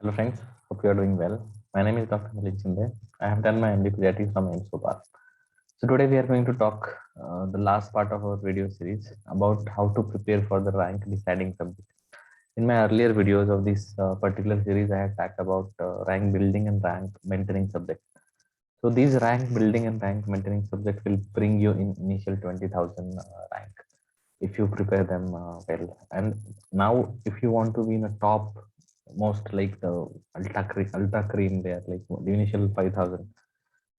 Hello friends, hope you are doing well. My name is Dr. Malik Chinde. I have done my MD Pediatrics from AIIMS Bhopal. So today we are going to talk the last part of our video series about how to prepare for the rank deciding subject. In my earlier videos of this particular series, I had talked about rank building and rank maintaining subject. So these rank building and rank maintaining subject will bring you in initial 20,000 rank if you prepare them well. And now if you want to be in a top most like the ultra cream there, like the initial 5,000.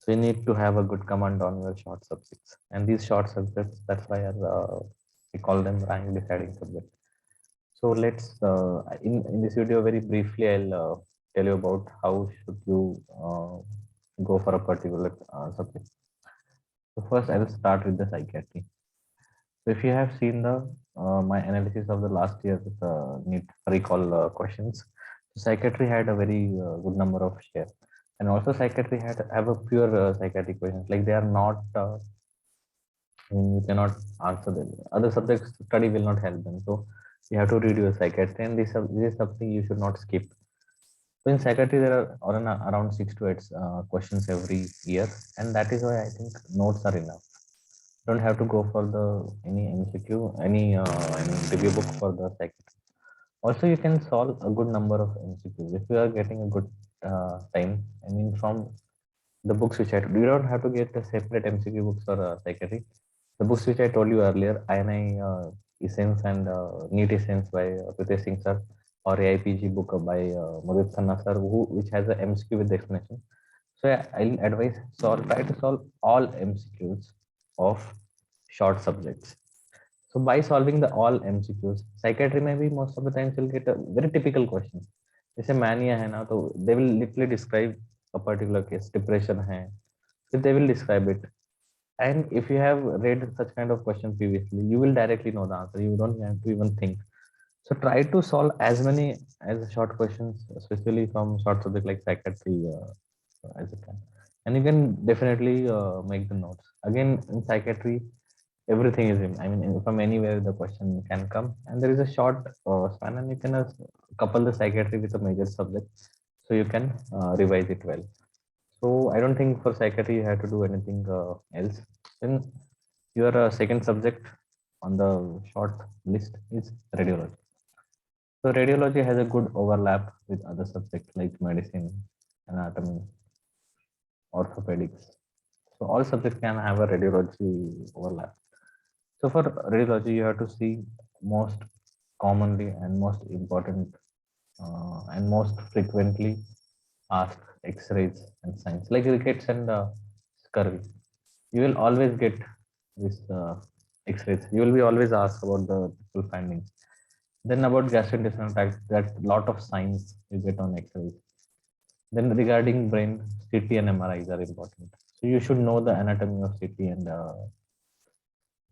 So you need to have a good command on your short subjects. And these short subjects, that's why we call them rank deciding subjects. So in this video, very briefly, I'll tell you about how should you go for a particular subject. So first, I will start with the psychiatry. So if you have seen the my analysis of the last year's NEET recall questions, so psychiatry had a very good number of share, and also psychiatry had have a pure psychiatric questions, like they are not. I mean, you cannot answer them. Other subjects study will not help them, so you have to read your psychiatry, and this is something you should not skip. So in psychiatry, there are around 6 to 8 questions every year, and that is why I think notes are enough. Don't have to go for the any MCQ, any review book for the psychiatry. Also, you can solve a good number of MCQs if you are getting a good time. I mean, from the books which you don't have to get a separate MCQ books for psychiatry. The books which I told you earlier, INI Essence and NEET Essence by Pritesh Singh sir, or AIPG book by Mudit Khanna sir, which has a MCQ with explanation. So yeah, I'll advise try to solve all MCQs of short subjects. So by solving the all MCQs, psychiatry maybe most of the times you'll get a very typical question. जैसे mania है ना, तो they will literally describe a particular case. Depression है, so they will describe it. And if you have read such kind of question previously, you will directly know the answer. You don't have to even think. So try to solve as many as short questions, especially from short subject like psychiatry as you can. And you can definitely make the notes. Again, in psychiatry, everything is in. I mean, from anywhere the question can come, and there is a short span, and you can couple the psychiatry with a major subject, so you can revise it well. So I don't think for psychiatry you have to do anything else. Then your second subject on the short list is radiology. So radiology has a good overlap with other subjects like medicine, anatomy, orthopedics. So all subjects can have a radiology overlap. So for radiology, you have to see most commonly and most important and most frequently asked X-rays and signs like rickets and scurvy. You will always get this X-rays. You will be always asked about the full findings. Then about gastrointestinal tract, that lot of signs you get on X-rays. Then regarding brain, CT and MRIs are important. So you should know the anatomy of CT and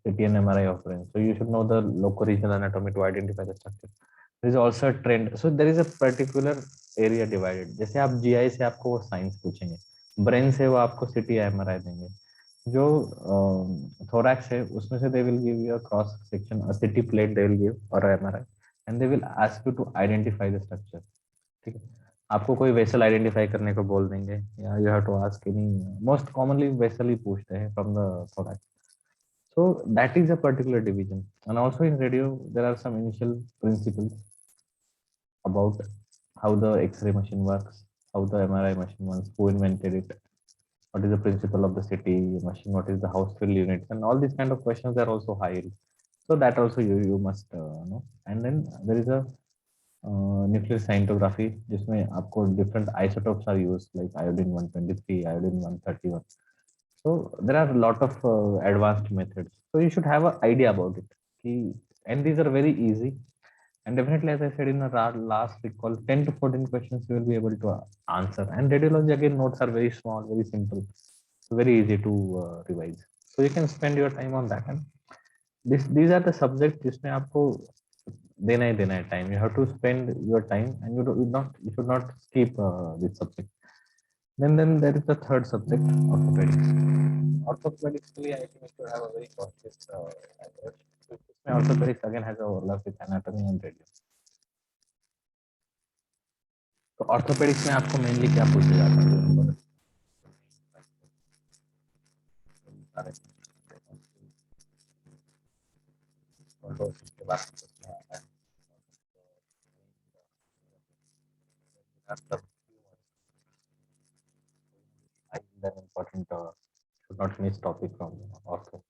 CT and MRI of brain. So you should know the locoregional anatomy to identify the structure. There is also a trend. So there is a particular area divided. जैसे आप GI से आपको वो science पूछेंगे, brain से वो आपको CT या MRI देंगे. जो thorax है उसमें से they will give you a cross section, a CT plate they will give or a MRI, and they will ask you to identify the structure. ठीक है. आपको कोई वेसल आइडेंटिफाई करने को बोल देंगे, या you have to ask any. Most commonly vessel ही पूछते हैं from the thorax. So that is a particular division. And also in radio, there are some initial principles about how the X-ray machine works, how the MRI machine works, who invented it, what is the principle of the city machine, what is the house fill units, and all these kind of questions are also high. So that also you must know. And then there is a nuclear scintigraphy, जिसमें आपको different isotopes are used like iodine 123, iodine 131. So there are a lot of advanced methods. So you should have an idea about it. And these are very easy. And definitely, as I said in the last recall, 10 to 14 questions you will be able to answer. And radiology again, notes are very small, very simple, so very easy to revise. So you can spend your time on that. And these are the subjects जिसमें आपको देना है time. You have to spend your time, and you should not skip this subject. Then there is the third subject, orthopedics. Orthopedically, I think you should have a very cautious approach. Orthopedics again has a overlap with anatomy and radiology. तो orthopaedics में आपको mainly क्या पूछा जाता है? के बारे में I think that important should not miss topic from ortho.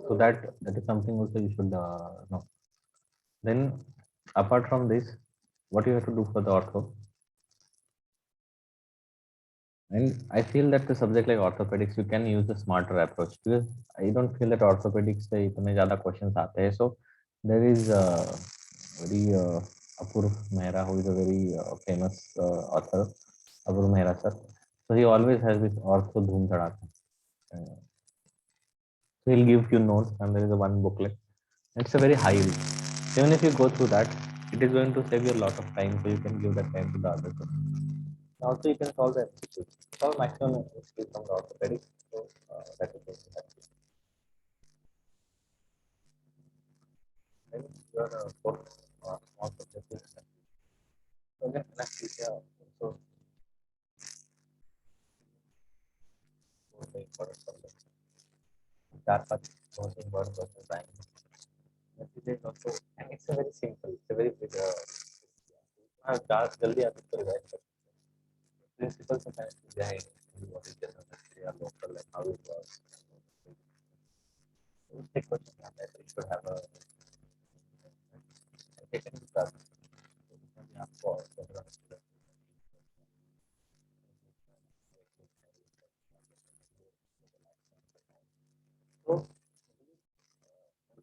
So that is something also you should know. Then apart from this, what you have to do for the ortho? And I feel that the subject like orthopedics, you can use the smarter approach because I don't feel that orthopedics से इतने ज़्यादा questions आते हैं. So there is very Apurv Mehra, who is a very famous author, Apurv Mehra sir. So he always has this ortho dhoom dhadaka. Uh, so he'll give you notes, and there is a one booklet. It's a very high read. Even if you go through that, it is going to save you a lot of time, so you can give that time to the other person. Also, you can solve the MCQs. Solve maximum MCQs from the orthopedics. So that is going to help you. Then your fourth small subject is anesthesia. So again, anesthesia also was the important subject. That part was important versus time. Anesthesia is also, and it's a very simple, it's a very big. जल्दी आप इसको revise कर principles of anesthesia in what is general anesthesia, local, and how it works. Take question that you should have a taken class. So,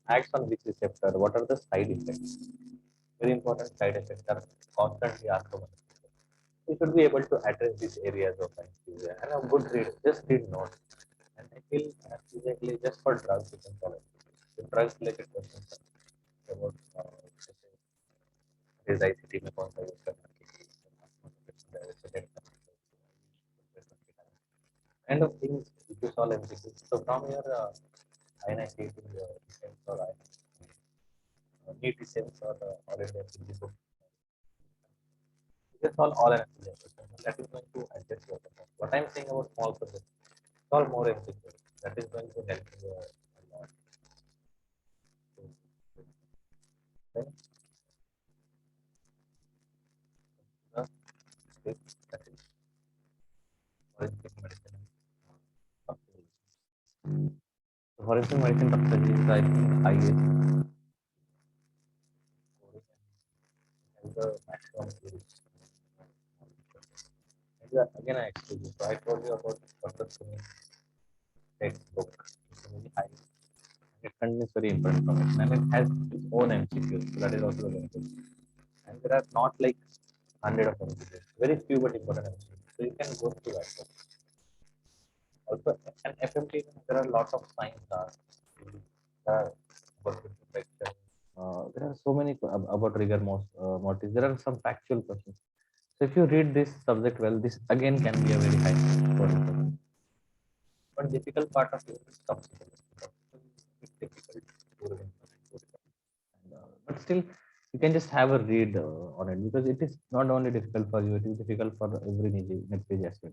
acts on which receptor? What are the side effects? Very important side effects are constantly asked about. You should be able to address these areas of anesthesia and a good read. Just read notes. And I feel anesthesia just for drugs you can follow. The drugs related questions about इस ICT में कौन सा use करना है kind of things if you solve MCQ. So from your INIT to your defense or NEET defense or all India PG book, you can solve all MCQ questions. That is going to adjust your performance. What I'm saying about small subjects, solve more MCQ. That is going to help you a lot. Then, that is forensic medicine. So forensic medicine toxicology is I think highest and the maximum use. Again, I explained you. So I told you about Dr. Sunil textbook. It's very high. It contains very important information and it has its own MCQs. So that is also the benefit. And there are not like 100 of MCQs. Very few but important MCQs. So you can go through that. Also, and FMT, there are lots of science about infection. There are so many about rigor mortis. There are some factual questions. So if you read this subject well, this again can be a very high scoring subject. But difficult part of it is toxicology. It's difficult to read. But still, you can just have a read on it because it is not only difficult for you, it is difficult for every net page as well.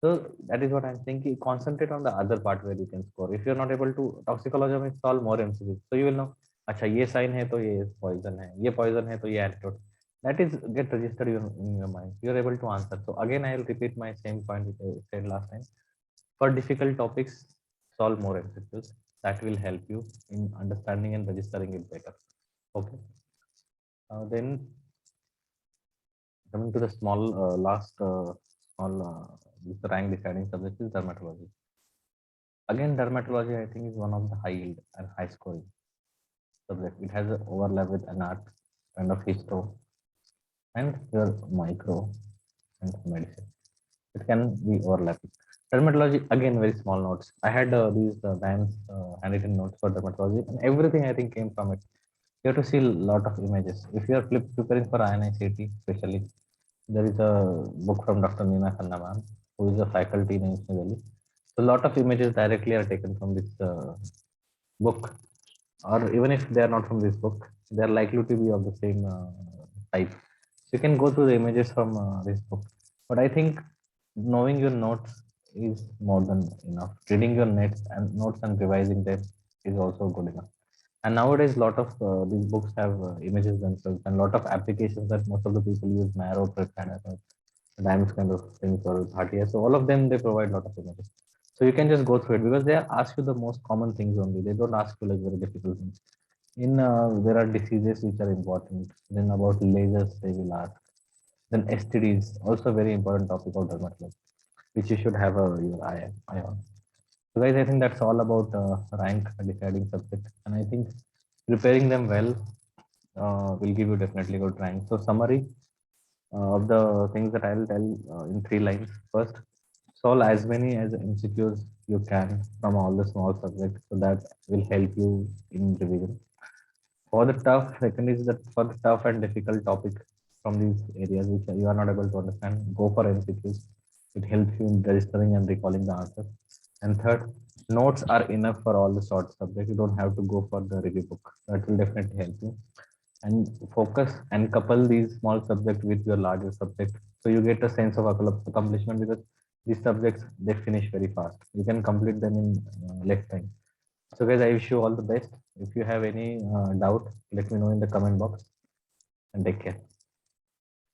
So that is what I'm thinking. Concentrate on the other part where you can score. If you're not able to, toxicology में solve more MCQs, so you will know. अच्छा ये sign है तो ये poison है, ये poison है तो ये antidote. That is get registered in your mind. You're able to answer. So again, I'll repeat my same point which I said last time. For difficult topics, solve more MCQs. That will help you in understanding and registering it better. Okay. Then coming to the small last small the rank deciding subject is dermatology. Again, dermatology I think is one of the high yield and high scoring subject. It has an overlap with an art kind of histo and your micro and medicine. It can be overlapping. Dermatology again very small notes. I had these DIAMS handwritten notes for dermatology and everything I think came from it. You have to see a lot of images. If you are preparing for INICT, especially, there is a book from Dr. Neena Khanna ma'am, who is a faculty in New Delhi. So a lot of images directly are taken from this book, or even if they are not from this book, they are likely to be of the same type. So you can go through the images from this book. But I think knowing your notes is more than enough. Reading your notes and revising them is also good enough. And nowadays, lot of these books have images themselves, and lot of applications that most of the people use, Marrow, Prep, kind of Dimes kind of things, or Bhatia. So all of them, they provide lot of images. So you can just go through it because they ask you the most common things only. They don't ask you like very difficult things. In there are diseases which are important. Then about lasers they will ask. Then STDs also very important topic of dermatology, which you should have your eye on. So guys, I think that's all about rank deciding subject, and I think preparing them well will give you definitely good rank. So summary of the things that I'll tell in 3 lines. First, solve as many as MCQs you can from all the small subjects, so that will help you in revision. For the tough, second is that for the tough and difficult topic from these areas which you are not able to understand, go for MCQs. It helps you in registering and recalling the answers. And third, notes are enough for all the short subjects. You don't have to go for the review book. That will definitely help you. And focus and couple these small subjects with your larger subject. So you get a sense of accomplishment because these subjects, they finish very fast. You can complete them in less time. So guys, I wish you all the best. If you have any doubt, let me know in the comment box and take care.